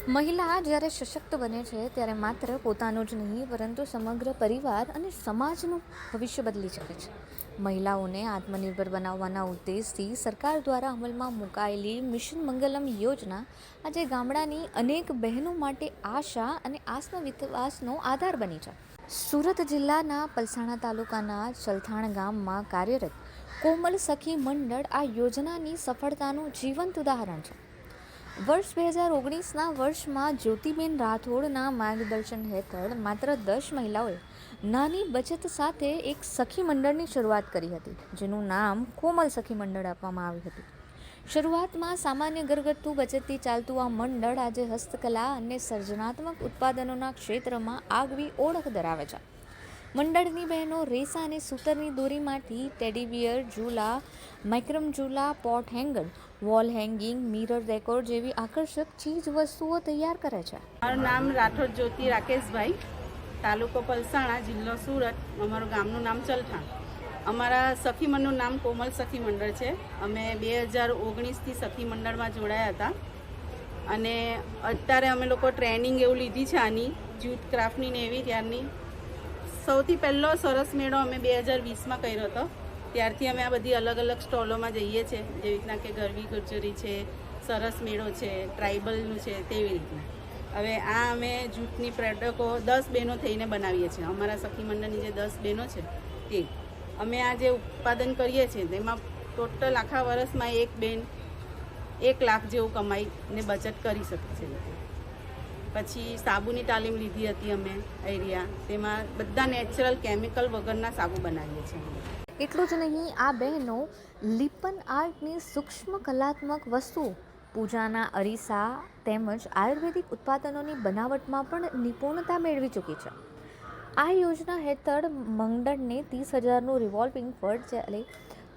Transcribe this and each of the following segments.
મહિલા જ્યારે સશક્ત બને છે ત્યારે માત્ર પોતાનું જ નહીં પરંતુ સમગ્ર પરિવાર અને સમાજનું ભવિષ્ય બદલી શકે છે. મહિલાઓને આત્મનિર્ભર બનાવવાના ઉદ્દેશથી સરકાર દ્વારા અમલમાં મુકાયેલી મિશન મંગલમ યોજના આજે ગામડાની અનેક બહેનો માટે આશા અને આત્મવિશ્વાસનો આધાર બની છે. સુરત જિલ્લાના પલસાણા તાલુકાના ચલથાણ ગામમાં કાર્યરત કોમલ સખી મંડળ આ યોજનાની સફળતાનું જીવંત ઉદાહરણ છે. વર્ષ 2019ના વર્ષમાં જ્યોતિબેન રાઠોડના માર્ગદર્શન હેઠળ માત્ર 10 મહિલાઓએ નાની બચત સાથે એક સખી મંડળની શરૂઆત કરી હતી, જેનું નામ કોમલ સખી મંડળ આપવામાં આવ્યું હતું. શરૂઆતમાં સામાન્ય ઘરગથ્થુ બચતથી ચાલતું આ મંડળ આજે હસ્તકલા અને સર્જનાત્મક ઉત્પાદનોના ક્ષેત્રમાં આગવી ઓળખ ધરાવે છે. મંડળની બહેનો રેસા અને સૂતરની દોરીમાંથી ટેડીબિયર, ઝૂલા, માઇક્રમ ઝૂલા, pot hanger, wall hanging, mirror decor જેવી આકર્ષક ચીજ વસ્તુઓ તૈયાર કરે છે. મારું નામ રાઠોડ જ્યોતિ રાકેશભાઈ, તાલુકો પલસાણા, જિલ્લો સુરત. અમારું ગામનું નામ ચલથાણ. અમારા સખી મંડળનું નામ કોમલ સખી મંડળ છે. અમે 2019થી સખી મંડળમાં જોડાયા હતા અને અત્યારે અમે લોકો ટ્રેનિંગ એવું લીધી છે આની જૂટ ક્રાફ્ટની ને એવી. ત્યારની સૌથી પહેલો સરસ મેળો અમે 2020માં કર્યો હતો. ત્યારથી અમે આ બધી અલગ અલગ સ્ટોલોમાં જઈએ છીએ, જેવી રીતના કે ગરવી ગુજરી છે, સરસ મેળો છે, ટ્રાઇબલનું છે, તેવી રીતના. હવે આ અમે જૂટની પ્રોડક્ટો 10 બહેનો થઈને બનાવીએ છીએ. અમારા સખી મંડળની જે 10 બહેનો છે તે અમે આ જે ઉત્પાદન કરીએ છીએ તેમાં ટોટલ આખા વર્ષમાં એક બેન 1 લાખ જેવું કમાઈને બચત કરી શકે છે. પછી સાબુની તાલીમ લીધી હતી અમે એરિયા, તેમાં બધા નેચરલ કેમિકલ વગરના સાબુ બનાવીએ છીએ. એટલું જ નહીં, આ બહેનો લિપન આર્ટની સૂક્ષ્મ કલાત્મક વસ્તુઓ, પૂજાના અરીસા તેમજ આયુર્વેદિક ઉત્પાદનોની બનાવટમાં પણ નિપુણતા મેળવી ચૂકી છે. આ યોજના હેઠળ મંડળને 30,000નું રિવોલ્વિંગ ફંડ જ્યારે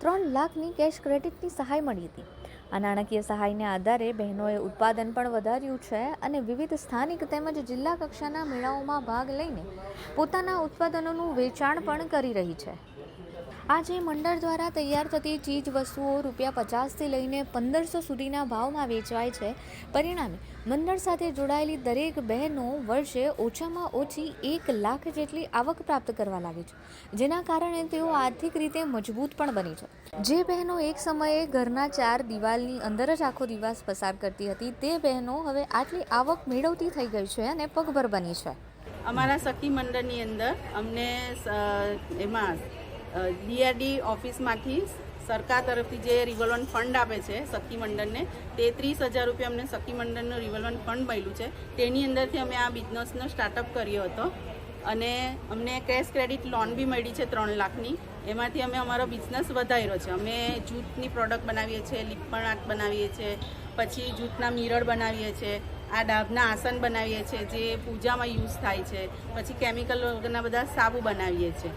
3 લાખની કેશ ક્રેડિટની સહાય મળી હતી. આ નાણાકીય સહાયને આધારે બહેનોએ ઉત્પાદન પણ વધાર્યું છે અને વિવિધ સ્થાનિક તેમજ જિલ્લા કક્ષાના મેળાઓમાં ભાગ લઈને પોતાના ઉત્પાદનોનું વેચાણ પણ કરી રહી છે. આજે મંડળ દ્વારા તૈયાર થતી ચીજ વસ્તુઓ ₹50થી લઈને 1,500 સુધીના ભાવમાં વેચવાય છે. પરિણામે મંડળ સાથે જોડાયેલી દરેક બહેનો વર્ષે ઓછામાં ઓછી 1 લાખ જેટલી આવક પ્રાપ્ત કરવા લાગી છે, જેના કારણે તેઓ આર્થિક રીતે મજબૂત પણ બની છે. જે બહેનો એક સમયે ઘરના 4 દિવાલની અંદર જ આખો દિવસ પસાર કરતી હતી, તે બહેનો હવે આટલી આવક મેળવતી થઈ ગઈ છે અને પગભર બની છે. અમારા સખી મંડળની અંદર અમને એમાં DRD ઓફિસમાંથી સરકાર તરફથી જે રિવોલ્વર ફંડ આપે છે સખી મંડળને, તે 30,000 રૂપિયા અમને સખી મંડળનું રિવોલ્વર ફંડ મળ્યું છે. તેની અંદરથી અમે આ બિઝનેસનો સ્ટાર્ટઅપ કર્યો હતો અને અમને કેશ ક્રેડિટ લોન બી મળી છે 3 લાખની. એમાંથી અમે અમારો બિઝનેસ વધાર્યો છે. અમે જૂટની પ્રોડક્ટ બનાવીએ છીએ, લિપણ આર્ટ બનાવીએ છીએ, પછી જૂટના મિરર બનાવીએ છીએ, આ ડાબના આસન બનાવીએ છીએ જે પૂજામાં યુઝ થાય છે, પછી કેમિકલ વગરના બધા સાબુ બનાવીએ છીએ.